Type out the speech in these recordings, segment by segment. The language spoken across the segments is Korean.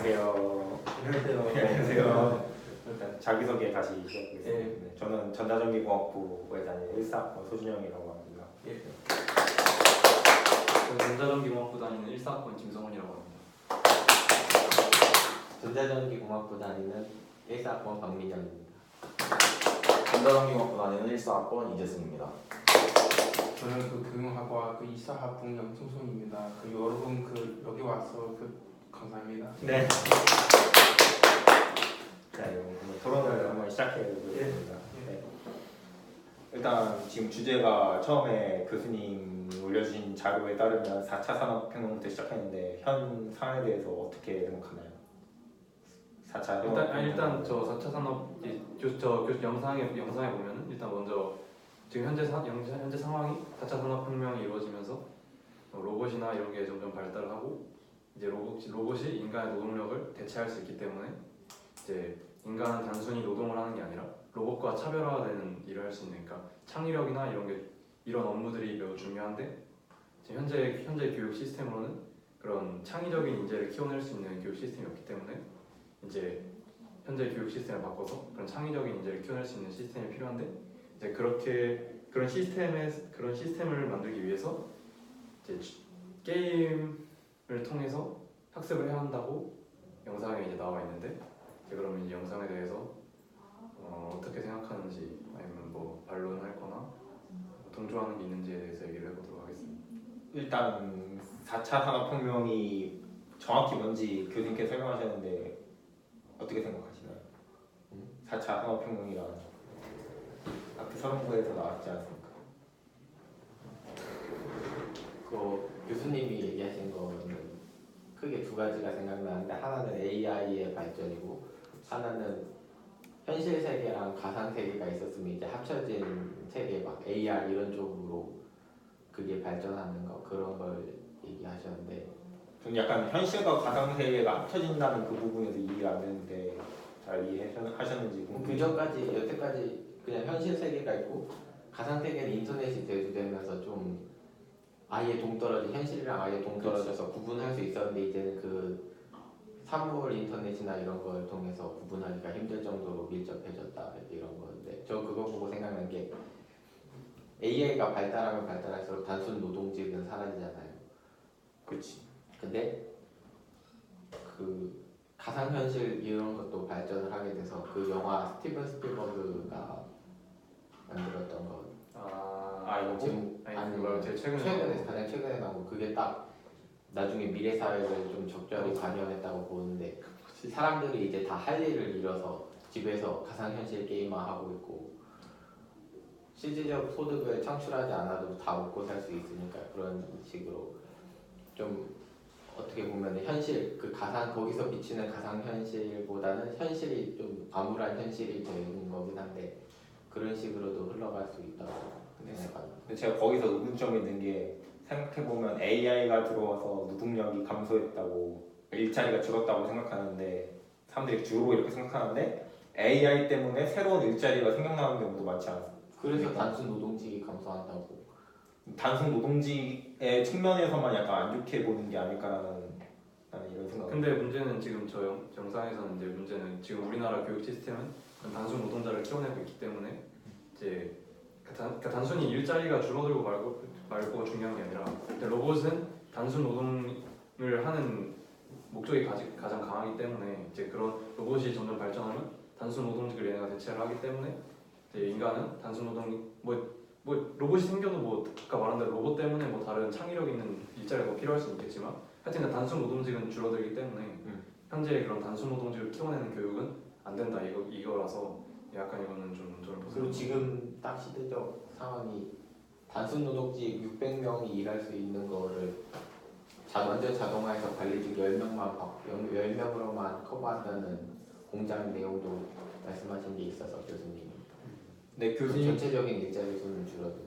안녕하세요. 안녕하세요. 일단 자기소개 다시 시작하겠습니다. 네, 저는 전자전기공학부에 다니는 1사학번 소준영이라고 합니다. 예. 저는 전자전기공학부 다니는 1사학번 김성훈이라고 합니다. 전자전기공학부 다니는 1사학번 박민영입니다. 전자전기공학부 다니는 1사학번 이재승입니다. 저는 교육학과 이사학번 염승손입니다. 여러분 여기 와서 감사합니다. 네. 자, 그럼 토론을 한번 시작해 보겠습니다. 네. 일단 지금 주제가 처음에 교수님 올려주신 자료에 따르면 4차 산업혁명부터 시작했는데 현 상황에 대해서 어떻게 생각하나요? 4차 일단 저 4차 산업 저 영상에 보면은 일단 먼저 지금 현재 상황이 4차 산업혁명이 이루어지면서 로봇이나 이런 게 점점 발달하고 이제 로봇이 인간의 노동력을 대체할 수 있기 때문에 이제 인간은 단순히 노동을 하는 게 아니라 로봇과 차별화되는 일을 할 수 있는, 그러니까 창의력이나 이런 업무들이 매우 중요한데 지금 현재 교육 시스템으로는 그런 창의적인 인재를 키워낼 수 있는 교육 시스템이 없기 때문에 이제 현재 교육 시스템을 바꿔서 그런 창의적인 인재를 키워낼 수 있는 시스템이 필요한데 이제 그런 시스템을 만들기 위해서 이제 게임을 통해서 학습을 해야 한다고 영상에 이제 나와 있는데 그러면 이 영상에 대해서 어떻게 생각하는지 아니면 뭐 반론할 거나 동조하는 게 있는지에 대해서 얘기를 해보도록 하겠습니다. 일단 4차 산업혁명이 정확히 뭔지 교수님께서 설명하셨는데 어떻게 생각하시나요? 4차 산업혁명이란 학교 서론부에서 나왔지 않습니까? 교수님이 얘기하신 거는 크게 두 가지가 생각나는데 하나는 AI의 발전이고 하나는 현실 세계랑 가상 세계가 있었으면 이제 합쳐진 세계 막 AR 이런 쪽으로 그게 발전하는 거 그런 걸 얘기하셨는데 좀 약간 현실과 가상 세계가 합쳐진다는 그 부분에서 이해가 안 되는데 잘 이해하셨는지 그 전까지 여태까지 그냥 현실 세계가 있고 가상 세계는 인터넷이 대두되면서 좀 아예 동떨어진 현실이랑 아예 동떨어져서 구분할 수 있었는데 이제는 그 사물 인터넷이나 이런 걸 통해서 구분하기가 힘들 정도로 밀접해졌다 이런 건데 저 그거 보고 생각난 게 AI가 발달하면 발달할수록 단순 노동직은 사라지잖아요. 그렇지. 근데 그 가상현실 이런 것도 발전을 하게 돼서 그 영화 스티븐 스필버그가 만들었던 거 이거 지금 그거 제일 최근에 가장 최근에 나온 거 그게 딱 나중에 미래 사회를 좀 적절히 반영했다고 보는데 사람들이 이제 다 할 일을 잃어서 집에서 가상현실 게임만 하고 있고 실질적 소득을 창출하지 않아도 다 먹고 살 수 있으니까 그런 식으로 좀 어떻게 보면 현실 그 가상 거기서 비치는 가상 현실보다는 현실이 좀 암울한 현실이 되는 거긴 한데 그런 식으로도 흘러갈 수 있다고 생각합니다. 근데 제가 거기서 의문점이 있는 게 생각해보면 AI가 들어와서 노동력이 감소했다고 일자리가 줄었다고 생각하는데 사람들이 주로 이렇게 생각하는데 AI 때문에 새로운 일자리가 생겨나는 경우도 많지 않습니까? 그래서 단순 노동직이 감소한다고. 단순 노동직의 측면에서만 약간 안 좋게 보는 게 아닐까라는 이런 생각. 근데 문제는 지금 저 영상에서는 이제 문제는 지금 우리나라 교육 시스템은 단순 노동자를 키워내고 있기 때문에 이제 그러니까 단순히 일자리가 줄어들고 말고가 중요한 게 아니라 로봇은 단순 노동을 하는 목적이 가장 강하기 때문에 이제 그런 로봇이 점점 발전하면 단순 노동직을 얘네가 대체를 하기 때문에 이제 인간은 단순 노동 뭐 로봇이 생겨도 뭐 아까 말한 대로 로봇 때문에 뭐 다른 창의력 있는 일자리가 더 필요할 수 있겠지만 하여튼 단순 노동직은 줄어들기 때문에 현재 그런 단순 노동직을 키워내는 교육은 안 된다 이거라서 약간 이거는 좀 문제를 보세요. 그리고 지금 딱 시대적 상황이 단순 노동직 600명이 일할 수 있는 거를 완전 자동화해서 관리직 10명으로만 커버한다는 공장 내용도 말씀하신 게 있어서 교수님. 네, 교수님 전체적인 일자리 수는 줄어드는.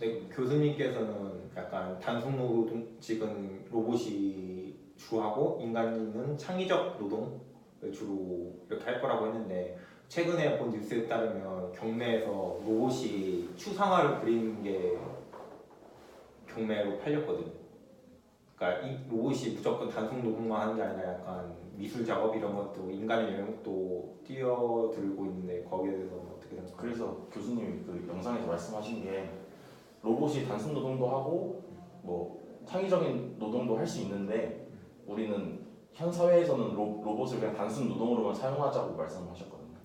네, 교수님께서는 약간 단순 노동직은 로봇이 주하고 인간은 창의적 노동을 주로 이렇게 할 거라고 했는데 최근에 본 뉴스에 따르면 경매에서 로봇이 추상화를 그리는 게 경매로 팔렸거든요. 그러니까 이 로봇이 무조건 단순 노동만 하는 게 아니라 약간 미술 작업 이런 것도 인간의 영역도 뛰어들고 있는데 거기에 대해서 어떻게 생각하세요? 그래서 교수님이 그 영상에서 말씀하신 게 로봇이 단순 노동도 하고 뭐 창의적인 노동도 할 수 있는데 우리는 현 사회에서는 로봇을 그냥 단순 노동으로만 사용하자고 말씀하셨거든요.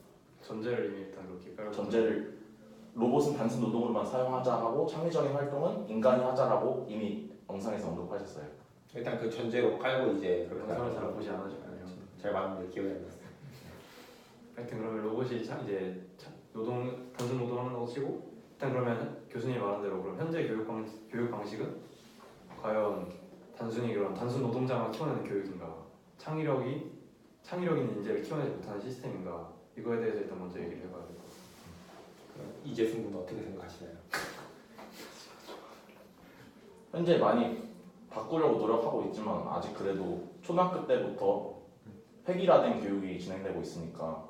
전제를 이미 일단 그렇게 깔고 전제를 로봇은 단순 노동으로만 사용하자 하고 창의적인 활동은 인간이 하자라고 이미 영상에서 언급하셨어요. 일단 그 전제로 깔고 이제 그렇게 영상을 잘 하는 보지 않으셨군요. 잘 봤는데 기억이 안 났어요. 하여튼 그러면 로봇이 노동 단순 노동하는 거 치고 일단 그러면 교수님이 말한 대로 그럼 현재 교육 방식은 과연 단순히 그런 단순 노동자만 키워내는 교육인가 창의력인 인재를 키워내지 못하는 시스템인가 이거에 대해서 일단 먼저 얘기를 해봐야 될 것 같아요. 그럼 이재승 군은 어떻게 생각하시나요? 현재 많이 바꾸려고 노력하고 있지만 아직 그래도 초등학교 때부터 획일화된 교육이 진행되고 있으니까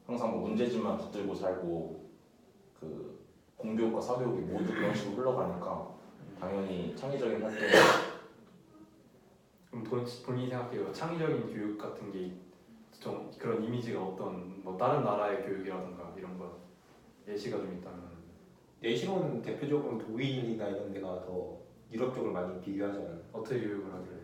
항상 뭐 문제집만 붙들고 살고 그 공교육과 사교육이 모두 그런 식으로 흘러가니까 당연히 창의적인 활동 그럼 본인이 생각해요 창의적인 교육 같은 게 좀 그런 이미지가 어떤 뭐 다른 나라의 교육이라든가 이런 거 예시가 좀 있다면 내시로는 대표적으로 독일이나 이런 데가 더 유럽 쪽을 많이 비교하잖아요. 어떻게 교육을 하길래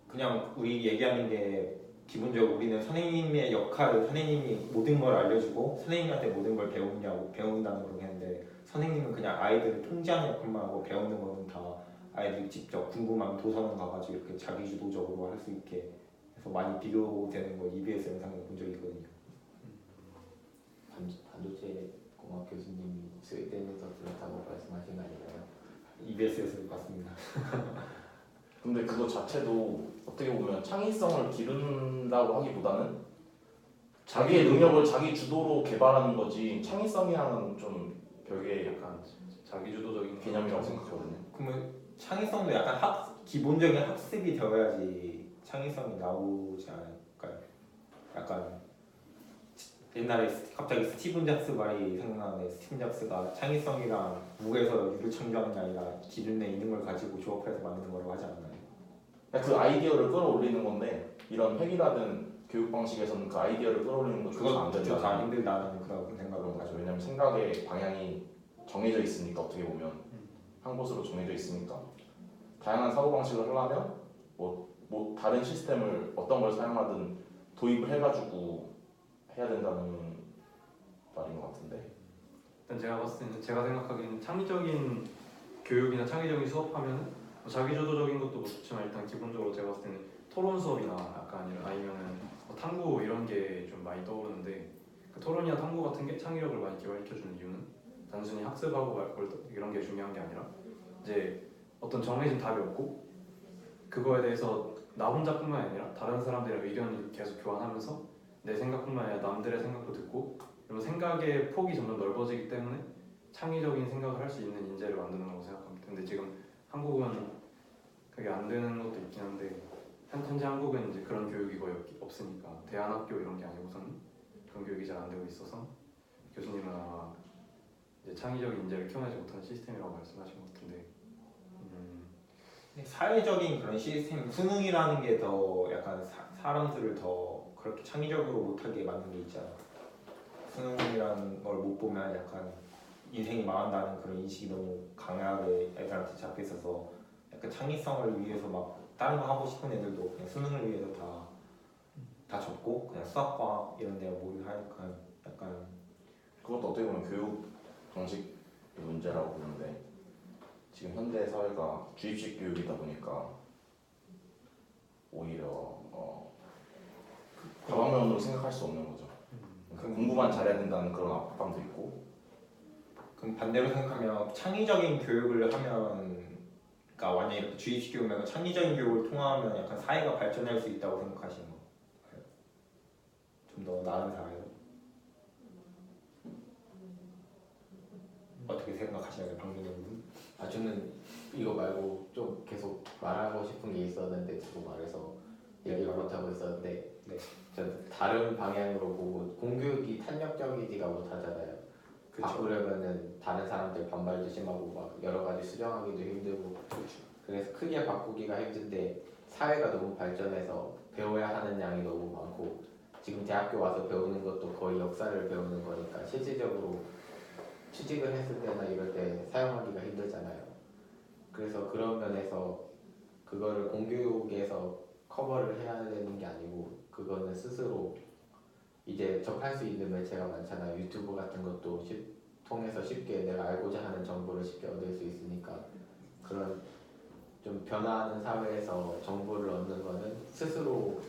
그냥 우리 얘기하는 게 기본적으로 우리는 선생님의 역할을 선생님이 모든 걸 알려주고 선생님한테 모든 걸 배운다는 그렇게 했는데 선생님은 그냥 아이들을 통제하는 역할만 하고 배우는 거는 다 아이들이 직접 궁금하면 도서관 가가지고 이렇게 자기주도적으로 할 수 있게 해서 많이 비교되는 거 EBS 영상에 본 적이 있거든요. 반도체 공학 교수님이 스웨덴에서 들었다고 말씀하신 거 아닌가요? EBS에서 봤습니다. 근데 그거 자체도 어떻게 보면 창의성을 기른다고 하기보다는 자기의 능력을 자기 주도로 개발하는 거지 창의성이랑은 좀 별개의 약간 자기주도적인 개념이라고 생각하거든요. 그러면 창의성도 약간 기본적인 학습이 되어야지 창의성이 나오지 않을까요? 약간 옛날에 갑자기 스티븐 잡스 말이 생각나는데 스티븐 잡스가 창의성이랑 무에서 유를 창조하는 게 아니라 기존에 있는 걸 가지고 조합해서 만드는 거라고 하지 않나요? 그 아이디어를 끌어올리는 건데 이런 획일화된 교육 방식에서는 그 아이디어를 끌어올리는 것조차 안 그것도 다 된다는 힘들다는 그런 그런 생각을 거죠. 가지고 왜냐면 생각의 방향이 정해져 있으니까 어떻게 보면 한 곳으로 정해져 있으니까 다양한 사고 방식을 하려면 뭐 다른 시스템을 어떤 걸 사용하든 도입을 해가지고 해야 된다는 말인 것 같은데. 일단 제가 봤을 때는 제가 생각하기에는 창의적인 교육이나 창의적인 수업하면은 뭐 자기주도적인 것도 뭐 좋지만 일단 기본적으로 제가 봤을 때는 토론 수업이나 약간 아니면은 뭐 탐구 이런 게 좀 많이 떠오르는데 그 토론이나 탐구 같은 게 창의력을 많이 기발시켜주는 이유는 단순히 학습하고 이런 게 중요한 게 아니라 이제 어떤 정해진 답이 없고 그거에 대해서 나 혼자뿐만 아니라 다른 사람들의 의견을 계속 교환하면서 내 생각뿐만 아니라 남들의 생각도 듣고 그리고 생각의 폭이 점점 넓어지기 때문에 창의적인 생각을 할 수 있는 인재를 만드는 거라고 생각합니다. 근데 지금 한국은 그게 안 되는 것도 있긴 한데 현재 한국은 이제 그런 교육이 거의 없으니까 대안학교 이런 게 아니고서는 그런 교육이 잘 안 되고 있어서 교수님은 아마 이제 창의적인 인재를 키워내지 못하는 시스템이라고 말씀하신 것 같은데 사회적인 그런 시스템 수능이라는 게 더 약간 사람들을 더 그렇게 창의적으로 못하게 만든 게 있잖아. 수능이라는 걸 못 보면 약간 인생이 망한다는 그런 인식이 너무 강하게 애들한테 잡혀 있어서 약간 창의성을 위해서 막 다른 거 하고 싶은 애들도 그냥 수능을 위해서 다 접고 그냥 수학과학 이런 데 몰입하니까 약간 그것도 어떻게 보면 교육 방식 문제라고 보는데 지금 현대 사회가 주입식 교육이다 보니까 오히려 다방면으로 생각할 수 없는 거죠. 그러니까 공부만 잘해야 된다는 그런 압박감도 있고. 그럼 반대로 생각하면 창의적인 교육을 하면 그러니까 완전히 이렇게 주입식 교육 말고 창의적인 교육을 통하면 약간 사회가 발전할 수 있다고 생각하시는 거예요? 좀 더 나은 사회로? 어떻게 생각하시나요, 박민영님? 저는 이거 말고 좀 계속 말하고 싶은 게 있었는데 자꾸 말해서 얘기를 못하고 있었는데 네. 전 다른 방향으로 보고 공교육이 탄력적이지가 못하잖아요. 바꾸려면은 다른 사람들 반발도 심하고 막 여러 가지 수정하기도 힘들고 그래서 크게 바꾸기가 힘든데 사회가 너무 발전해서 배워야 하는 양이 너무 많고 지금 대학교 와서 배우는 것도 거의 역사를 배우는 거니까 실질적으로 취직을 했을 때나 이럴 때 사용하기가 힘들잖아요. 그래서 그런 면에서 그거를 공교육에서 커버를 해야 되는 게 아니고 그거는 스스로 이제 접할 수 있는 매체가 많잖아요. 유튜브 같은 것도 통해서 쉽게 내가 알고자 하는 정보를 쉽게 얻을 수 있으니까 그런 좀 변화하는 사회에서 정보를 얻는 거는 스스로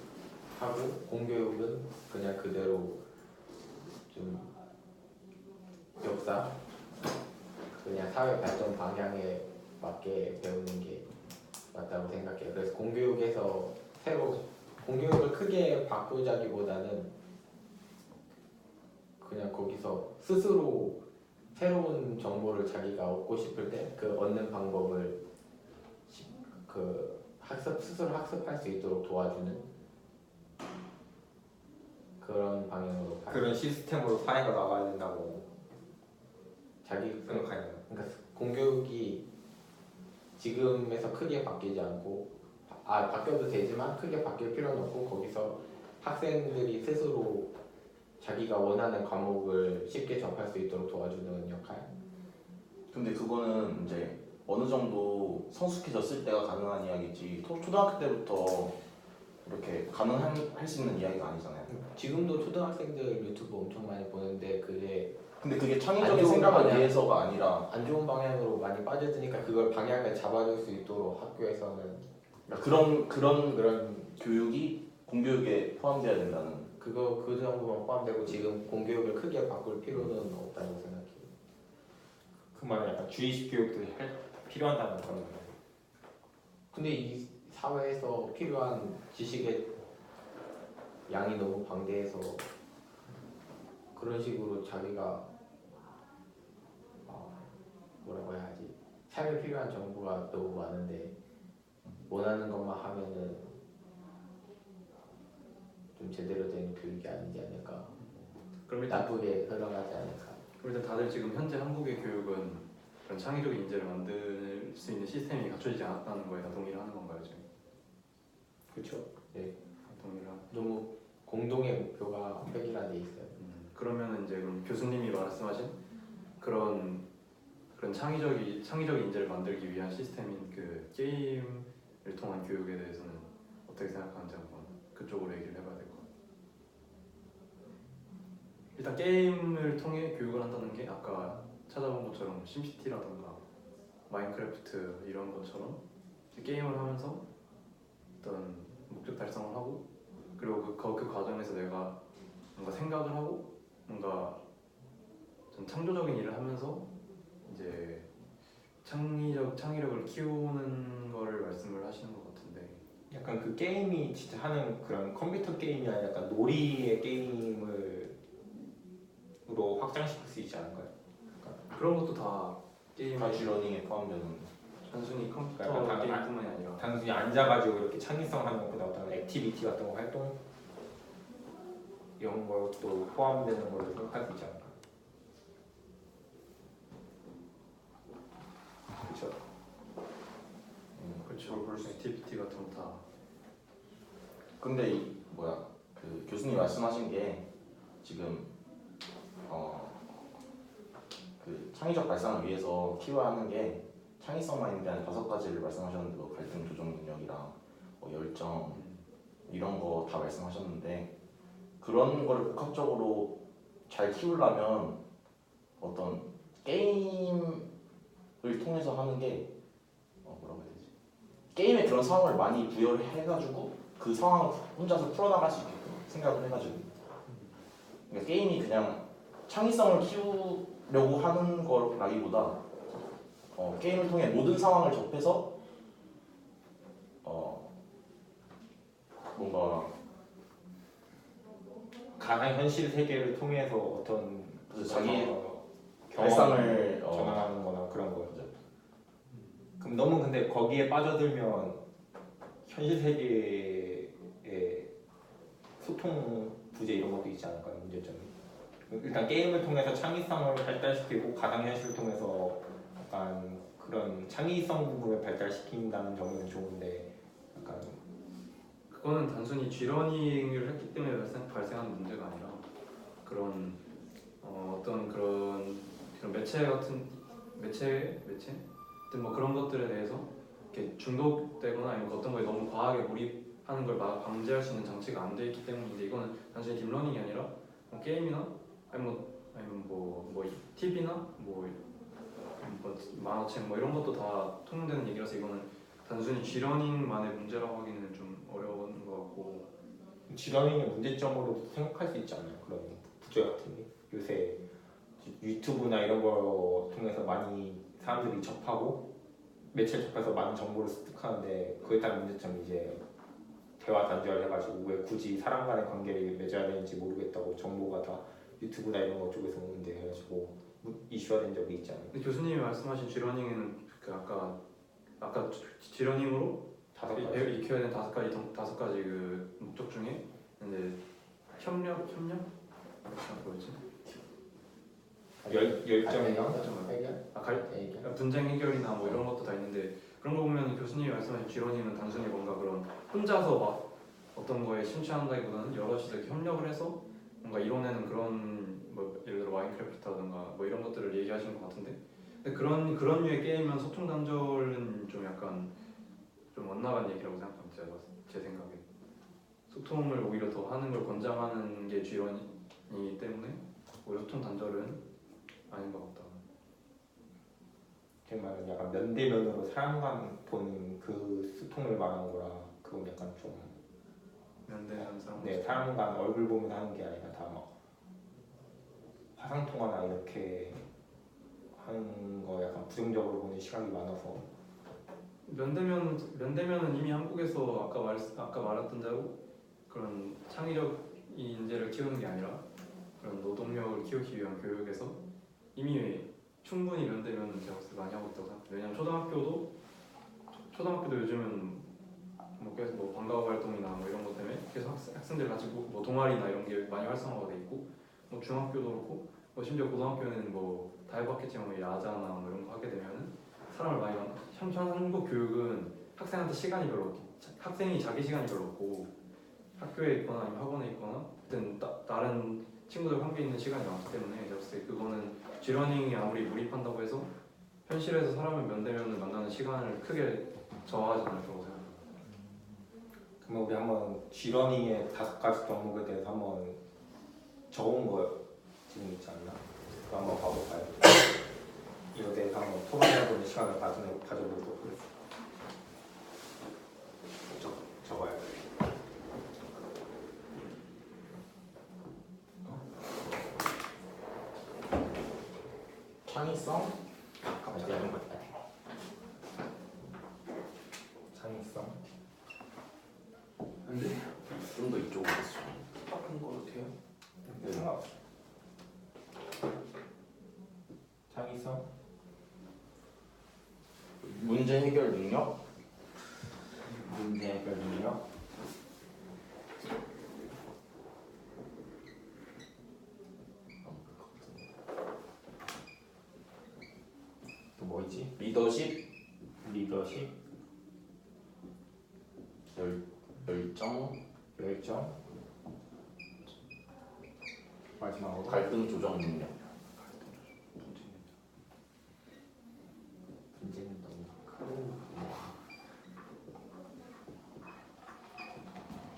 하고 공교육은 그냥 그대로 좀 역사 그냥 사회 발전 방향에 맞게 배우는 게 맞다고 생각해요. 그래서 공교육에서 공교육을 크게 바꾸자기보다는 그냥 거기서 스스로 새로운 정보를 자기가 얻고 싶을 때 그 얻는 방법을 스스로 학습할 수 있도록 도와주는 그런 방향으로 그런 시스템으로 사회가 나가야 된다고 자기 생각하는 그러니까 공교육이 지금에서 크게 바뀌지 않고 바뀌어도 되지만 크게 바뀔 필요는 없고 거기서 학생들이 스스로 자기가 원하는 과목을 쉽게 접할 수 있도록 도와주는 역할. 근데 그거는 이제 어느 정도 성숙해졌을 때가 가능한 이야기지 초등학교 때부터 이렇게 가능할 수 있는 이야기가 아니잖아요. 지금도 초등학생들 유튜브 엄청 많이 보는데 근데 그게 안 창의적인 좋은 생각을 방향. 위해서가 아니라 안 좋은 방향으로 많이 빠져드니까 그걸 방향을 잡아줄 수 있도록 학교에서는 그런 교육이 공교육에 포함돼야 된다는. 그 정도만 포함되고 지금 공교육을 크게 바꿀 필요는 없다고 생각해요. 그 말은 약간 주의식 교육도 필요하다는 그런 거예요. 근데 이 사회에서 필요한 지식의 양이 너무 방대해서 그런 식으로 자기가 뭐라고 해야 하지? 삶에 필요한 정보가 너무 많은데 원하는 것만 하면은 좀 제대로 된 교육이 아니지 않을까? 그럼 일단 나쁘게 흘러가지 않을까? 다들 지금 현재 한국의 교육은 그런 창의적인 인재를 만들 수 있는 시스템이 갖춰지지 않았다는 거에 다 동의를 하는 건가요 지금? 그렇죠. 네. 동의를 하고. 너무 공동의 목표가 획일화돼 있어요. 그러면 이제 그럼 교수님이 말씀하신 그런 창의적인 인재를 만들기 위한 시스템인 그 게임을 통한 교육에 대해서는 어떻게 생각하는지 한번 그쪽으로 얘기를 해봐야 될 것 같아요. 일단 게임을 통해 교육을 한다는 게 아까 찾아본 것처럼 심시티라던가 마인크래프트 이런 것처럼 게임을 하면서 어떤 목적 달성을 하고 그리고 그 과정에서 내가 뭔가 생각을 하고 뭔가 좀 창조적인 일을 하면서 이제 창의력을 키우는 거를 말씀을 하시는 것 같은데 약간 그 게임이 진짜 하는 그런 컴퓨터 게임이 아니라 약간 놀이의 게임으로 확장시킬 수 있지 않을까요? 그런 것도 다 게임 가치러닝에 포함되는. 단순히 컴퓨터 그러니까 게임뿐만이 아니라 단순히 앉아가지고 이렇게 창의성 하는 것보다 어떤 액티비티 같은 거 활동 이런 것도 포함되는 걸로 생각할 수 있지 않을까? 그렇죠. 그렇죠. 액티비티 같은 거 다. 근데 그 교수님 말씀하신 게 지금 그 창의적 발상을 위해서 키워야 하는 게 창의성만에 대한 5가지를 말씀하셨는데 갈등 조정 능력이랑 열정 이런 거 다 말씀하셨는데 그런 거를 복합적으로 잘 키우려면 어떤 게임을 통해서 하는 게 뭐라고 해야 되지? 게임에 그런 상황을 많이 부여를 해가지고 그 상황을 혼자서 풀어나갈 수 있게끔 생각을 해가지고 그러니까 게임이 그냥 창의성을 키우려고 하는 거라기보다 게임을 통해 모든 상황을 접해서 뭔가 가상 현실 세계를 통해서 어떤 자기의 경험을 발상을 전환하는 거나 그런 거죠. 그럼 너무 근데 거기에 빠져들면 현실 세계의 소통 부재 이런 것도 있지 않을까요? 문제점이. 일단 게임을 통해서 창의성을 발달시키고 가상 현실을 통해서 약간 그런 창의성 부분을 발달시킨다는 점은 좋은데 약간 그거는 단순히 G러닝을 했기 때문에 발생하는 문제가 아니라 그런 어떤 그런 매체 같은 매체 하여튼 뭐 그런 것들에 대해서 이렇게 중독되거나 아니면 어떤 거에 너무 과하게 몰입하는 걸 방지할 수 있는 장치가 안 돼 있기 때문인데 이거는 단순히 딥러닝이 아니라 뭐 게임이나 아니면 뭐 TV나 뭐 만화책 뭐 이런 것도 다 통용되는 얘기라서 이거는 단순히 G러닝만의 문제라고 하기는 좀 어려운 것 같고 G러닝의 문제점으로 생각할 수 있지 않나요? 그런 부재 같은 게 요새 유튜브나 이런 걸 통해서 많이 사람들이 접하고 매체를 접해서 많은 정보를 습득하는데 그에 따른 문제점이 이제 대화 단절을 해가지고 왜 굳이 사람 간의 관계를 맺어야 되는지 모르겠다고 정보가 다 유튜브나 이런 것 쪽에서 오는데 해가지고 이슈화된 적이 있지 않나요? 근데 교수님이 말씀하신 G러닝에는 그 아까 G러닝으로 다섯 가지 익혀야 되는 다섯 가지 그 목적 중에 이제 협력 뭐였지? 열정이나 해결? 분쟁 해결이나 뭐 이런 것도 다 있는데 그런 거 보면 교수님이 말씀하신 G러닝은 단순히 뭔가 그런 혼자서 막 어떤 거에 심취한다기보다는 여럿이 이렇게 협력을 해서 뭔가 이뤄내는 그런 뭐 예를 들어 마인크래프트라든가 뭐 이런 것들을 얘기하시는 것 같은데 근데 그런 류의 게임은 소통 단절은 좀 약간 좀 엇나간 얘기라고 생각합니다. 제 생각에 소통을 오히려 더 하는 걸 권장하는 게 G러닝이기 때문에 오히려 소통 단절은 아닌 것 같다. 정말 약간 면대면으로 사람 간 보는 그 소통을 말하는 거라 그건 약간 좀 면대하는 사람. 네, 사람 간 얼굴 보면서 하는 게 아니라 다 막 화상 통화나 이렇게 하는 거 약간 부정적으로 보는 시각이 많아서 면대면은 이미 한국에서 아까 말했던 대로 그런 창의적 인재를 키우는 게 아니라 그런 노동력을 키우기 위한 교육에서 이미 충분히 면대면은 제가 봤을 때 많이 하고 있다고 생각해요. 왜냐면 초등학교도 요즘은 뭐 계속 뭐 방과후 활동이나 뭐 이런 것 때문에 계속 학생들 같이 뭐 동아리나 이런 게 많이 활성화가 돼 있고 뭐 중학교도 그렇고 뭐 심지어 고등학교는 뭐 다 해봤겠지만 뭐 야자나 뭐 이런 거 하게 되면은 사람을 많이 만나. 한국 교육은 학생한테 시간이 별로 없고 학생이 자기 시간이 별로 없고 학교에 있거나 아니면 학원에 있거나 하여튼 다른 친구들 함께 있는 시간이 많기 때문에 제가 봤을 때 그거는 G러닝이 아무리 몰입한다고 해서 현실에서 사람을 면대면을 만나는 시간을 크게 저하하지 않을 거라고 생각합니다. 그러면 우리 한번 G러닝의 5가지 덕목에 대해서 한번 적어온 거 지금 있지 않나? 그거 한번 봐볼까요? 이거에 대해서 한번 토론해보는 시간을 가져보도록 하겠습니다. 적어야 돼. 창의성? 갑자기 한 번. 창의성. 안 돼? 좀 더 이쪽으로 했어. 바꾼 거 어때요? 네, 상관없어. 창의성. 문제 해결 능력? 문제 해결 능력. 또 뭐 있지? 리더십? 리더십, 열정? 열정. 마지막으로 갈등 조정 능력. 문제는 너무 크고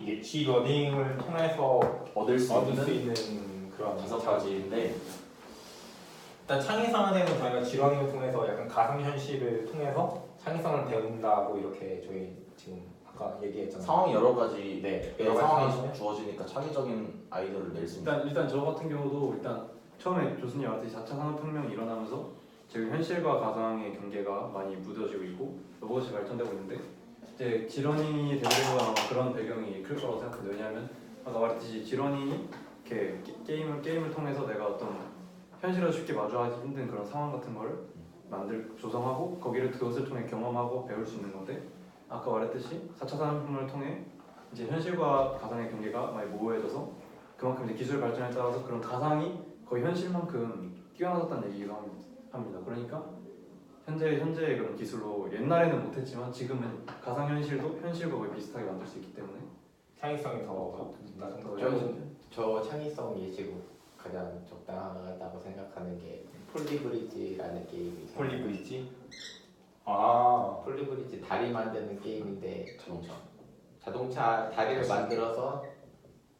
이게 G러닝을 통해서 얻을 수 얻을 수 있는 있는 그런 5가지인데 일단 창의성에 대해서 저희가 G러닝을 통해서 약간 가상현실을 통해서 창의성을 배운다고 이렇게 저희 지금 아까 얘기했잖아요. 상황이 여러 가지 네, 여러 여러 가지 상황이 상황이 주어지니까 창의적인 아이디어를 낼 수 있는 일단 저 같은 경우도 일단 처음에 교수님 말했듯이 4차 산업혁명이 일어나면서 지금 현실과 가상의 경계가 많이 무뎌지고 있고 로봇이 발전되고 있는데 이제 G러닝이 되려고 아마 그런 배경이 클 거라고 생각해요. 왜냐하면 아까 말했듯이 G러닝이 이렇게 게임을 통해서 내가 어떤 현실에서 쉽게 마주하기 힘든 그런 상황 같은 거를 조성하고 그것을 통해 경험하고 배울 수 있는 건데 아까 말했듯이 4차 산업혁명을 통해 이제 현실과 가상의 경계가 많이 모호해져서 그만큼 이제 기술 발전에 따라서 그런 가상이 거의 현실만큼 뛰어나졌다는 얘기가 합니다. 그러니까 현재의 그런 기술로 옛날에는 못했지만 지금은 가상현실도 현실과 거의 비슷하게 만들 수 있기 때문에 창의성이 더 낮은 더 거죠. 훨씬 저 창의성 예시로 가장 적당하다고 생각하는 게 폴리브리지라는 게임이 있어요. 폴리브리지. 아, 폴리브리지 다리 만드는 게임인데 자동차. 자동차 다리를 만들어서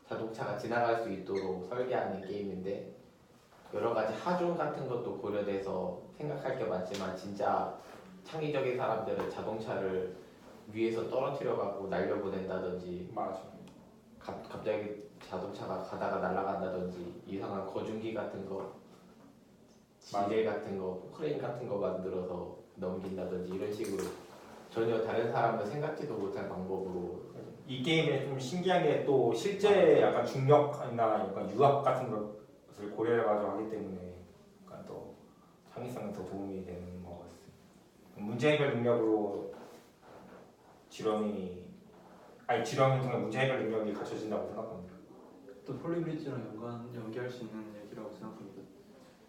자동차가 지나갈 수 있도록 설계하는 게임인데 여러 가지 하중 같은 것도 고려돼서 생각할 게 많지만 진짜 창의적인 사람들은 자동차를 위에서 떨어뜨려 갖고 날려보낸다든지 맞아. 갑자기 자동차가 가다가 날아간다든지 이상한 거중기 같은 거 지뢰 같은 거 크레인 같은 거 만들어서 넘긴다든지 이런 식으로 전혀 다른 사람은 생각지도 못할 방법으로 이 게임에 좀 신기한 게 또 실제 약간 중력이나 약간 유압 같은 것을 고려해가지고 하기 때문에 약간 또 창의성에 더 도움이 되는 것 같습니다. 문제 해결 능력으로 지렁이 통해 문제 해결 능력이 갖춰진다고 생각합니다. 또 폴리브리지랑 연계할 수 있는 얘기라고 생각합니다.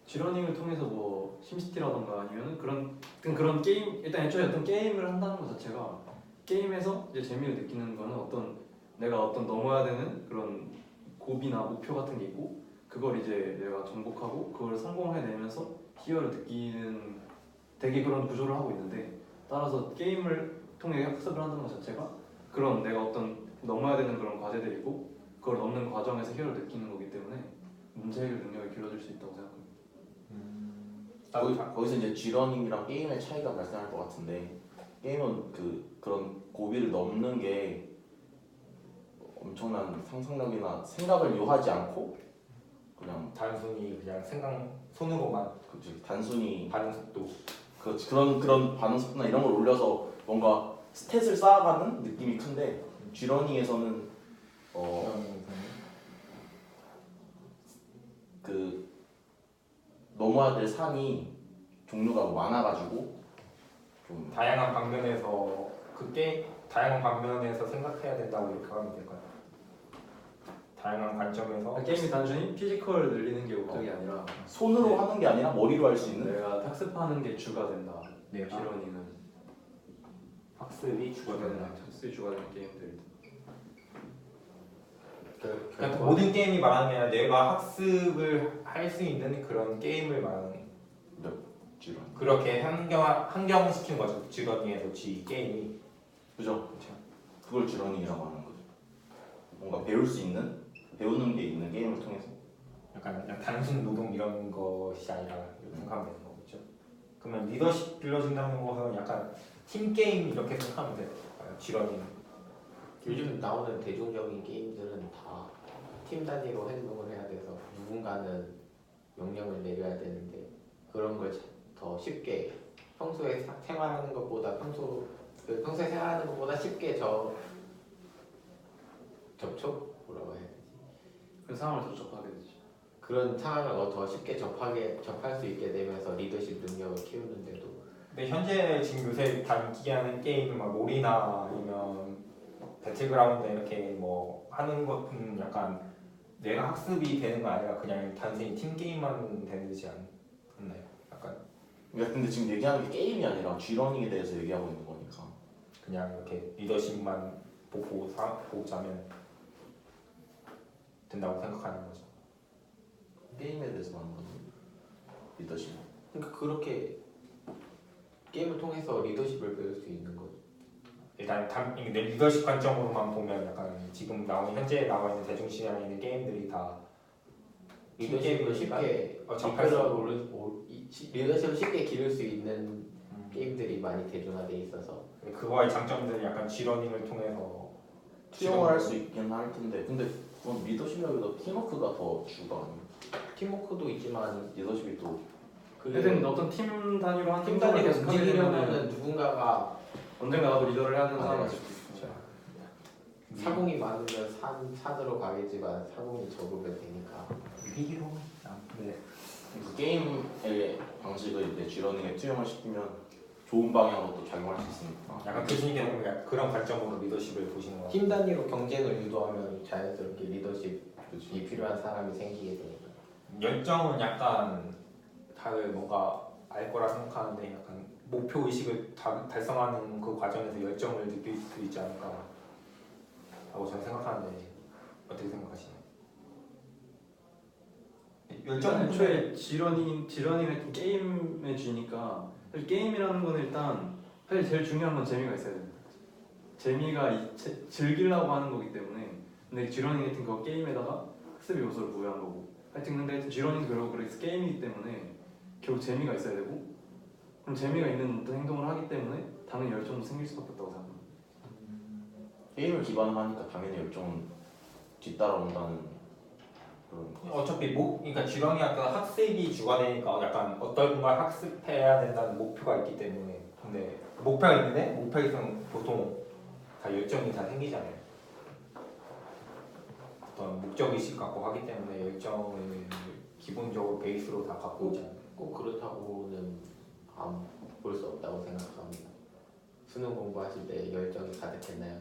지러닝을 통해서 뭐 심시티라던가 아니면 그런 게임 일단 애초에 어떤 게임을 한다는 것 자체가 게임에서 이제 재미를 느끼는 거는 내가 넘어야 되는 그런 고비나 목표 같은 게 있고 그걸 이제 내가 정복하고 그걸 성공해내면서 희열을 느끼는 되게 그런 구조를 하고 있는데 따라서 게임을 통해 학습을 한다는 것 자체가 그런 내가 넘어야 되는 그런 과제들이고 그걸 넘는 과정에서 희열을 느끼는 거기 때문에 문제 해결 능력이 길러질 수 있다고 생각합니다. 거기서 이제 G러닝이랑 게임의 차이가 발생할 것 같은데 게임은 그런 고비를 넘는 게 엄청난 상상력이나 생각을 요하지 않고 그냥 단순히 그냥 손으로만 그치, 단순히 반응 속도. 그런 반응 속도나 이런 걸 올려서 뭔가 스탯을 쌓아가는 느낌이 큰데 G러닝에서는 그 넘어야 될 산이 종류가 많아가지고 좀 다양한 방면에서 다양한 방면에서 생각해야 된다고 이렇게 하면 될까요? 다양한 관점에서 게임이 단순히 피지컬 늘리는 게 목적이 아니라 손으로 하는 게 아니라 머리로 할 수 있는 내가 학습하는 게 주가 된다. 네, 지러닝은 학습이 주가 된다. 학습이 주가 되는 게임들. 그러니까 모든 게임이 말하는 게 아니라 내가 학습을 할 수 있는 그런 게임을 말하는 G러닝. 그렇게 환경시킨 거죠. 지러닝에서 게임이. 그죠? 그걸 G러닝이라고 하는 거죠. 뭔가 배우는 게 있는 게임을 통해서 약간 그냥 단순 노동 이런 것이 아니라 이렇게 생각하면 되는 거겠죠. 그러면 리더십 길러진다는 것은 약간 팀 게임 이렇게 생각하면 돼요. 지러닝. 요즘 나오는 대중적인 게임들은 다 팀 단위로 행동을 해야 돼서 누군가는 명령을 내려야 되는데 그런 걸 더 쉽게 평소에 생활하는 것보다 평소에 생활하는 것보다 쉽게 뭐라고 해야 되지? 그 상황을 더 접하게 되지. 그런 상황을 더 쉽게 접할 수 있게 되면서 리더십 능력을 키우는데도 근데 현재 지금 요새 단기 하는 게임은 막 롤이나 아니면 배틀그라운드 이렇게 뭐 하는 것은 약간 내가 학습이 되는 거 아니라 그냥 단순히 팀 게임만 되지 않나요? 약간 그러니까 근데 지금 얘기하는 게 게임이 아니라 G러닝에 대해서 얘기하고 있는 거니까 그냥 이렇게 리더십만 보자면 된다고 생각하는 거죠. 게임에 대해서 말하는 거는 리더십. 그러니까 그렇게 게임을 통해서 리더십을 배울 수 있는 거죠. 일단 내 리더십 관점으로만 보면 약간 지금 현재 나와 있는 대중시장에 있는 게임들이 다 리더십을 쉽게 리더십을 쉽게 기를 수 있는 게임들이 많이 대중화돼 있어서 그거의 장점들은 약간 G러닝을 통해서 투영을 할 수 있긴 할 텐데 근데 그건 리더십이라기보다 팀워크가 더 주가 아니에요. 팀워크도 있지만 리더십이 또 하여튼 어떤 팀 단위로 하는 팀 행동을 단위로 계속 하게 되면은 움직이려면은 누군가가 언젠가 나도 리더를 해야 되는 아, 상황이 네. 있을 사공이 많으면 산으로 가겠지만 사공이 적으면 되니까 위기로 네. 그 게임의 방식을 이제 G러닝에 투영을 시키면 좋은 방향으로 또 작용할 수 있으니까 약간 교수님께서 그런 관점으로 리더십을 보시는 것 같아요. 팀 단위로 경쟁을 유도하면 자연스럽게 리더십이 필요한 사람이 생기게 되니까 열정은 약간 다들 뭔가 알 거라 생각하는데 약간 목표 의식을 달성하는 그 과정에서 열정을 느낄 수 있지 않을까 라고 저는 생각하는데 어떻게 생각하시나요? 열정 애초에 지런이 같은 게임의 주니까 사실 게임이라는 거는 일단 사실 제일 중요한 건 재미가 있어야 됩니다. 재미가 즐기려고 하는 거기 때문에 근데 지런이 같은 거 게임에다가 학습 요소를 부여한 거고 하여튼 근데 지런이도 결국 그래서 게임이기 때문에 결국 재미가 있어야 되고 그럼 재미가 있는 어떤 행동을 하기 때문에 당연히 열정도 생길 수밖에 없다고 생각합니다. 게임을 기반으로 하니까 당연히 열정은 뒤따라온다는 그런. 어차피 그러니까 지렁이가 학습이 주가 되니까 약간 어떤 걸 학습해야 된다는 목표가 있기 때문에 근데 목표가 있는데 목표가 있으면 보통 다 열정이 다 생기잖아요. 어떤 목적의식 갖고 하기 때문에 열정을 기본적으로 베이스로 다 갖고 있잖아요. 꼭 그렇다고는 볼 수 없다고 생각합니다. 수능 공부하실 때 열정이 가득했나요?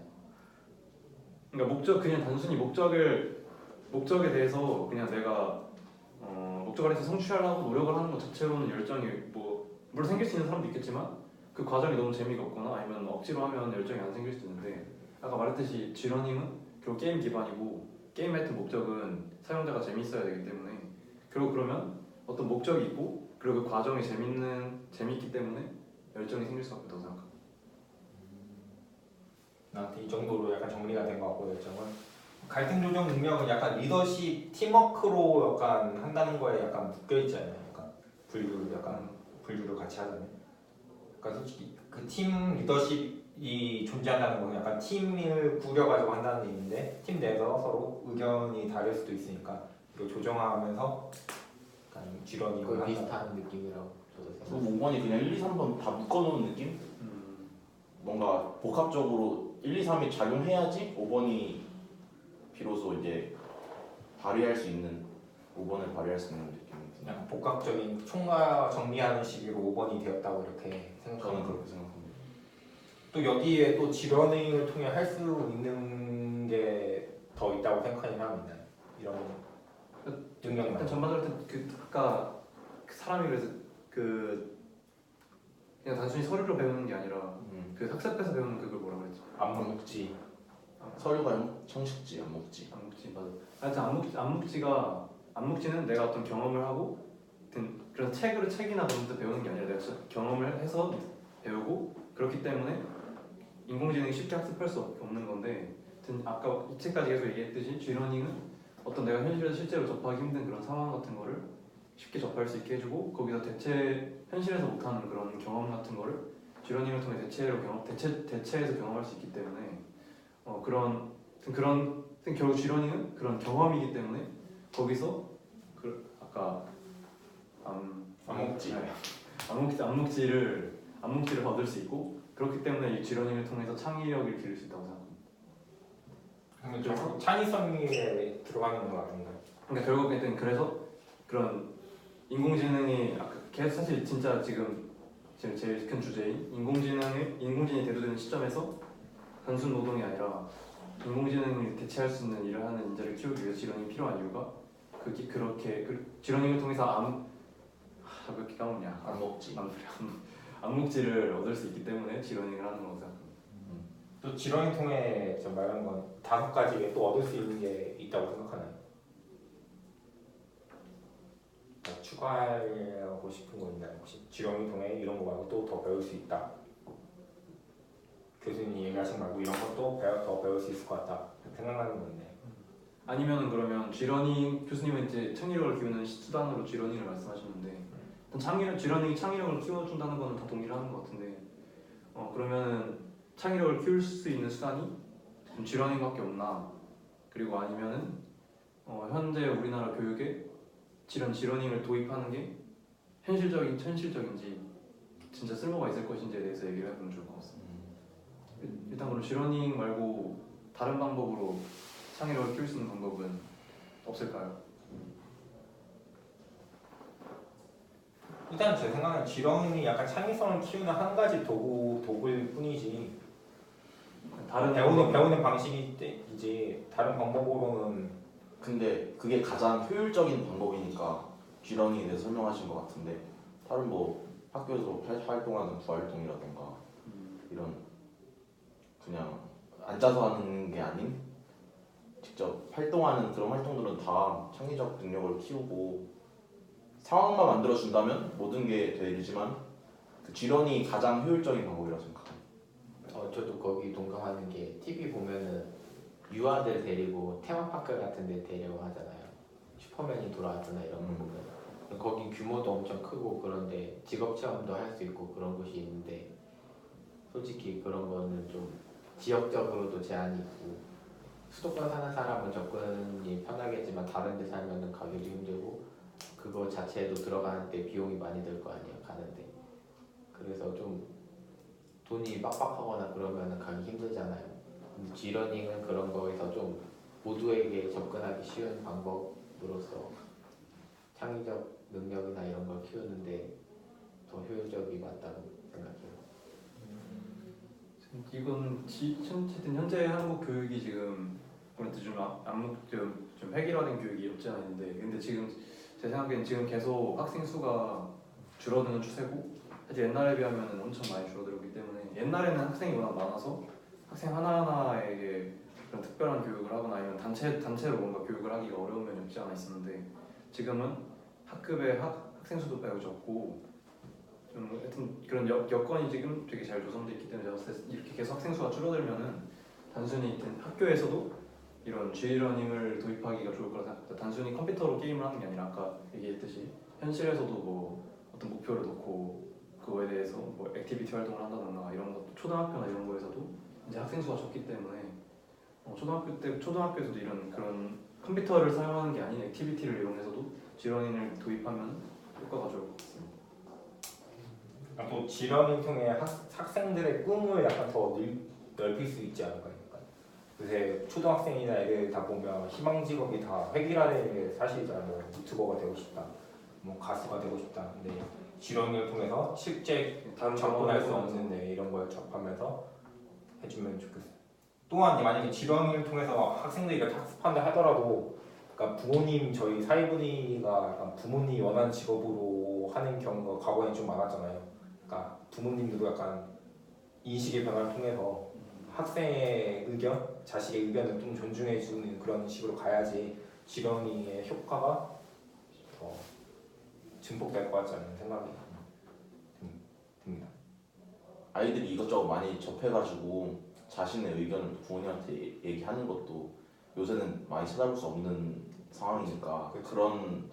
그러니까 그냥 단순히 목적에 대해서 그냥 내가 목적을 해서 성취하려고 노력을 하는 것 자체로는 열정이 물론 생길 수 있는 사람도 있겠지만 그 과정이 너무 재미가 없거나 아니면 억지로 하면 열정이 안 생길 수도 있는데 아까 말했듯이 G러닝은 결국 게임 기반이고 게임 같은 목적은 사용자가 재밌어야 되기 때문에 결국 그러면 어떤 목적이 있고 그리고 그 과정이 재밌기 때문에 열정이 생길 수밖에 없다고 생각합니다. 나한테 이 정도로 약간 정리가 된 것 같고 열정은 갈등 조정 능력은 약간 리더십 팀워크로 약간 한다는 거에 약간 묶여 있잖아요. 약간 분류를 같이 하자면 그러니까 솔직히 그 팀 리더십이 존재한다는 건 약간 팀을 구려가지고 한다는 의미인데 팀 내에서 서로 의견이 다를 수도 있으니까 이걸 조정하면서 약간 지런이 거의 비슷한 느낌이라고 저도 그 생각합니다. 5번이 그냥 1, 2, 3번 다 묶어놓은 느낌? 뭔가 복합적으로 1, 2, 3이 작용해야지 5번이 비로소 이제 발휘할 수 있는 5번을 발휘할 수 있는 느낌이 듭니다. 약간 복합적인 총괄 정리하는 시기로 5번이 되었다고 이렇게 저는 생각합니다. 그렇게 생각합니다. 또 여기에 또 지러닝을 통해 할 수 있는 게 더 있다고 생각하는 사람이 있나요? 이런 능력만. 일단 전반적으로 아까 사람이 그래서 그냥 단순히 서류로 배우는 게 아니라 그 학습해서 배우는 그걸 뭐라 그랬지? 안목지. 서류가 청식지, 안목지. 안목지 맞아. 하여튼 안목지는 내가 어떤 경험을 하고 그래서 책이나 보면서 배우는 게 아니라 내가 진짜 경험을 해서 배우고 그렇기 때문에 인공지능이 쉽게 학습할 수 없는 건데 하여튼 아까 이 책까지 계속 얘기했듯이 G러닝은 어떤 내가 현실에서 실제로 접하기 힘든 그런 상황 같은 거를 쉽게 접할 수 있게 해주고 거기서 현실에서 못하는 그런 경험 같은 거를 G러닝을 통해 대체해서 경험할 수 있기 때문에 그런 결국 G러닝은 그런 경험이기 때문에 거기서 아까 안목지. 안목지를 얻을 수 있고 그렇기 때문에 이 G러닝을 통해서 창의력을 기를 수 있다고 생각합니다. 그래서 창의성에 들어가는 것 같은가요? 그러니까 결국에는 그래서 그런 인공지능이 계속 사실 진짜 지금 제일 큰 주제인 인공지능이 대두되는 시점에서 단순 노동이 아니라 인공지능을 대체할 수 있는 일을 하는 인재를 키우기 위해서 G러닝이 필요한 이유가 그렇게 G러닝을 통해서 왜 이렇게 까먹냐? 안목지를 얻을 수 있기 때문에 G러닝을 하는 거라고 생각합니다. 또 지렁이 통해 저 말한 건 5가지 또 얻을 수 있는 게 있다고 생각하나요? 추가하고 싶은 거 있나요? 혹시 지렁이 통해 이런 거 말고 또 더 배울 수 있다. 교수님이 얘기하신 말고 이런 것도 더 배울 수 있을 것 같다. 생각나는 건데. 아니면은 그러면 G러닝 교수님은 이제 창의력을 키우는 수단으로 G러닝을 말씀하셨는데 G러닝이 창의력을 키워준다는 거는 다 동의를 하는 것 같은데 그러면은 창의력을 키울 수 있는 수단이 G러닝밖에 없나? 그리고 아니면은 현재 우리나라 교육에 G러닝을 도입하는 게 현실적인지 진짜 쓸모가 있을 것인지에 대해서 얘기를 해보면 좋을 것 같습니다. 일단 그럼 G러닝 말고 다른 방법으로 창의력을 키울 수 있는 방법은 없을까요? 일단 제 생각엔 지렁이 약간 창의성을 키우는 한 가지 도구일 뿐이지. 다른 배우는 방식이지 다른 방법으로는. 근데 그게 가장 효율적인 방법이니까 G러닝에 대해서 설명하신 것 같은데 다른 학교에서 활동하는 부활동이라던가 이런 그냥 앉아서 하는 게 아닌 직접 활동하는 그런 활동들은 다 창의적 능력을 키우고 상황만 만들어준다면 모든 게 되지만 그 지론이 가장 효율적인 방법이라고 생각합니다. 저도 거기 동감하는 게 TV 보면은 유아들 데리고 테마파크 같은 데 데려가잖아요. 슈퍼맨이 돌아왔거나 이런 거 보면 거기 규모도 엄청 크고 그런데 직업 체험도 할 수 있고 그런 곳이 있는데 솔직히 그런 거는 좀 지역적으로도 제한이 있고 수도권 사는 사람은 접근이 편하겠지만 다른 데 살면은 가기도 힘들고 그거 자체도 들어가는데 비용이 많이 들 거 아니에요, 가는데. 그래서 좀 돈이 빡빡하거나 그러면은 가기 힘들잖아요. G러닝은 그런 거에서 좀 모두에게 접근하기 쉬운 방법으로서 창의적 능력이나 이런 걸 키우는데 더 효율적이 맞다고 생각해요. 이건 어쨌든 현재 한국 교육이 지금 그런데 좀 획일화된 교육이 없지 않아 있는데, 근데 지금 제 생각에는 지금 계속 학생 수가 줄어드는 추세고, 사실 옛날에 비하면 엄청 많이 줄어들고 있기 때문에 옛날에는 학생이 워낙 많아서 학생 하나하나에게 그런 특별한 교육을 하거나 아니면 단체로 뭔가 교육을 하기가 어려운 면이 없지 않아 있었는데, 지금은 학급의 학생 수도 매우 적고 좀 하여튼 그런 여건이 지금 되게 잘 조성돼 있기 때문에 제가 봤을 때 이렇게 계속 학생 수가 줄어들면은 단순히 학교에서도 이런 G러닝을 도입하기가 좋을 거라 생각합니다. 단순히 컴퓨터로 게임을 하는 게 아니라 아까 얘기했듯이 현실에서도 뭐 어떤 목표를 놓고 그거에 대해서 뭐 액티비티 활동을 한다던가 이런 것도 초등학교나 이런 거에서도 이제 학생 수가 적기 때문에 초등학교에서도 이런 그런 컴퓨터를 사용하는 게 아닌 액티비티를 이용해서도 G러닝을 도입하면 효과가 좋을 것 같습니다. 또 지런을 통해 학생들의 꿈을 약간 더 넓힐 수 있지 않을까요? 요새 초등학생이나 애들 다 보면 희망 직업이 다 획일화되는 게 사실이잖아요. 뭐 유튜버가 되고 싶다, 뭐 가수가 되고 싶다. 근데 지런을 통해서 실제 접근할 수 없는데 이런 걸 접하면서 해주면 좋겠어요. 또한 만약에 지런을 통해서 학생들이 이렇게 학습한다 하더라도, 그러니까 부모님 저희 사회분위기가 약간 부모님이 원하는 직업으로 하는 경우가 과거에 좀 많았잖아요. 그러니까 부모님들도 약간 인식의 변화를 통해서 학생의 의견, 자식의 의견을 좀 존중해주는 그런 식으로 가야지 지렁이의 효과가 더 증폭될 것 같지 않은 생각이 듭니다. 아이들이 이것저것 많이 접해가지고 자신의 의견을 부모님한테 얘기하는 것도 요새는 많이 찾아볼 수 없는 상황이니까 그런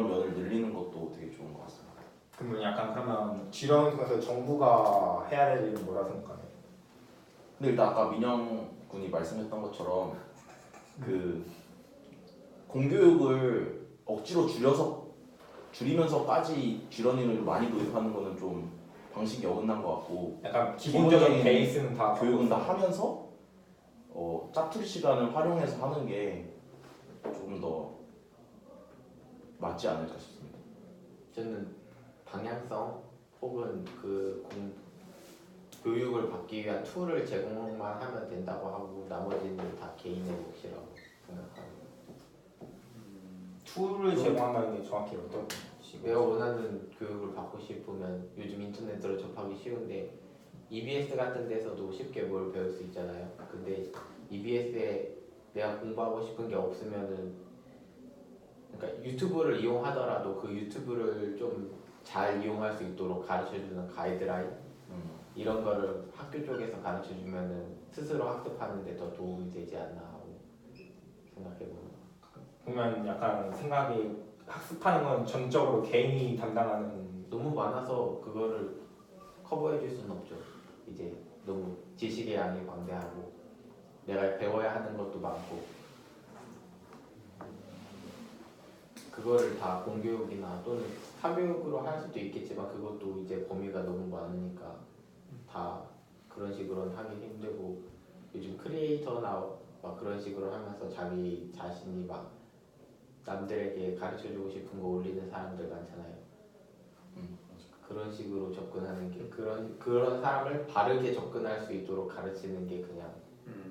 면을 늘리는 것도 되게 좋은 것 같습니다. 그러면 약간 그러면 지렁이 통해서 정부가 해야 될 일은 뭐라 생각하나요? 근데 일단 아까 민영 군이 말씀했던 것처럼 그 공교육을 억지로 줄이면서까지 G러닝을 많이 도입하는 거는 좀 방식이 어긋난 것 같고, 약간 기본적인 베이스는 다 교육은 다 하면서 짜투리 시간을 활용해서 하는 게 조금 더 맞지 않을까 싶습니다. 저는 방향성 혹은 교육을 받기 위한 툴을 제공만 하면 된다고 하고 나머지는 다 개인의 몫이라고 생각합니다. 툴을 제공한다는 게 정확히 어떤 식으로? 내가 원하는 교육을 받고 싶으면 요즘 인터넷으로 접하기 쉬운데 EBS 같은 데서도 쉽게 뭘 배울 수 있잖아요. 근데 EBS에 내가 공부하고 싶은 게 없으면은, 그러니까 유튜브를 이용하더라도 그 유튜브를 좀 잘 이용할 수 있도록 가르쳐주는 가이드라인 이런 거를 학교 쪽에서 가르쳐주면은 스스로 학습하는 데 더 도움이 되지 않나 하고 생각해봅니다. 보면 약간 생각이 학습하는 건 전적으로 개인이 담당하는. 너무 많아서 그거를 커버해줄 수는 없죠. 이제 너무 지식의 양이 방대하고 내가 배워야 하는 것도 많고 그거를 다 공교육이나 또는 사교육으로 할 수도 있겠지만 그것도 이제 범위가 너무 많으니까 다 그런 식으로는 하기 힘들고, 요즘 크리에이터나 막 그런 식으로 하면서 자기 자신이 막 남들에게 가르쳐주고 싶은 거 올리는 사람들 많잖아요. 그런 식으로 접근하는 게 그런 사람을 바르게 접근할 수 있도록 가르치는 게 그냥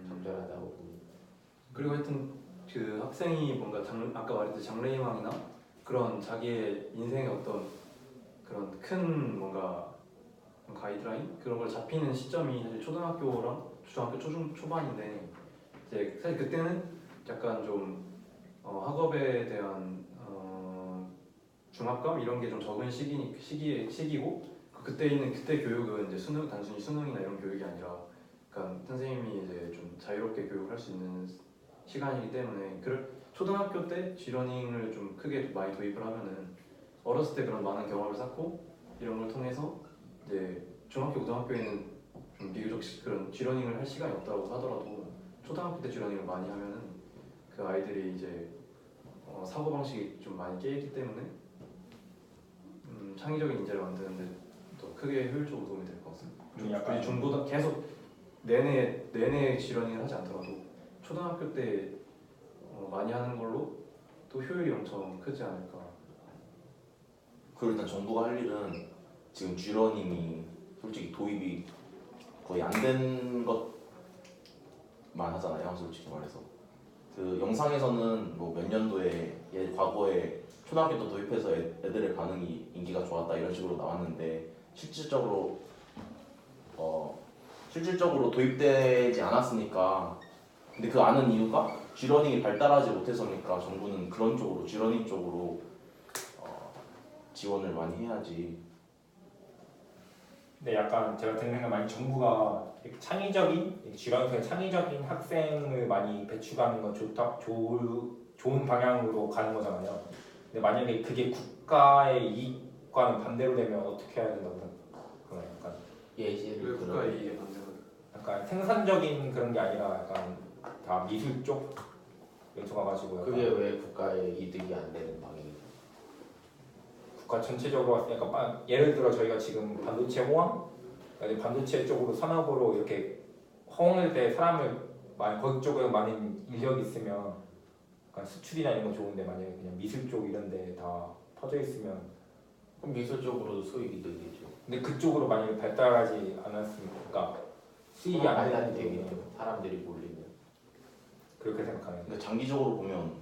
적절하다고 봅니다. 그리고 하여튼 그 학생이 뭔가 아까 말했듯이 장래희망이나 그런 자기의 인생의 어떤 그런 큰 뭔가 가이드라인 그런 걸 잡히는 시점이 사실 초등학교랑 중학교 초반인데 이제 사실 그때는 약간 좀 학업에 대한 중압감 이런 게 좀 적은 시기고 그때 교육은 이제 단순히 수능이나 이런 교육이 아니라 그러니까 선생님이 이제 좀 자유롭게 교육할 수 있는 시간이기 때문에 초등학교 때 G러닝을 좀 크게 많이 도입을 하면은 어렸을 때 그런 많은 경험을 쌓고 이런 걸 통해서 이제 중학교 고등학교에는 좀 비교적 그런 G러닝을 할 시간이 없다고 하더라도 초등학교 때 G러닝을 많이 하면은 그 아이들이 이제 사고방식이 좀 많이 깨있기 때문에 창의적인 인재를 만드는데 더 크게 효율적으로 도움이 될 것 같습니다. 약간 굳이 중보다 계속 내내 G러닝을 하지 않더라도 초등학교 때 많이 하는 걸로 또 효율이 엄청 크지 않을까. 그리고 일단 정부가 할 일은 지금 G러닝이 솔직히 도입이 거의 안 된 것만 하잖아요. 솔직히 말해서 그 영상에서는 뭐 몇 년도에 과거에 초등학교 때 도입해서 애들의 반응이 인기가 좋았다 이런 식으로 나왔는데 실질적으로 도입되지 않았으니까. 근데 그 아는 이유가 G러닝이 발달하지 못해서니까 정부는 그런 쪽으로 G러닝 쪽으로 지원을 많이 해야지. 근데 약간 제가 드는 생각 많이 정부가 이렇게 창의적인 학생을 많이 배출하는 건 좋은 방향으로 가는 거잖아요. 근데 만약에 그게 국가의 이익과는 반대로 되면 어떻게 해야 된다고 생각해요? 약간 예시를 들어. 국가의 이익에 반대로. 약간 생산적인 그런 게 아니라 약간 다 미술 쪽에 들어가가지고 약간 그게 왜 국가의 이득이 안 되는 방향이죠? 국가 전체적으로 약간 예를 들어 저희가 지금 반도체 호황, 반도체 쪽으로 산업으로 이렇게 호응할 때 사람을 많이 거기 쪽에 많은 인력이 있으면 약간 수출이나 이런 거 좋은데 만약에 그냥 미술 쪽 이런 데 다 퍼져 있으면 그럼 미술 쪽으로도 수익이 늘겠죠. 근데 그쪽으로 만약에 발달하지 않았으니까 수익이 안 발달이 되는 되겠죠. 거죠. 사람들이 몰리면. 그렇게 생각하는 근데 장기적으로 보면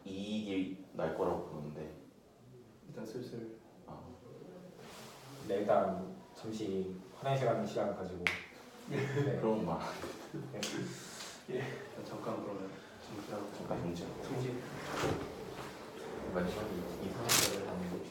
이익이 날 거라고 보는데. 일단 슬슬 네, 일단 잠시 화장실 가는 시간 가지고 네. 그런 말. 일단 잠깐 그러면 정리하고 잠깐 문제. 완전 이상한 거를 하는 거지.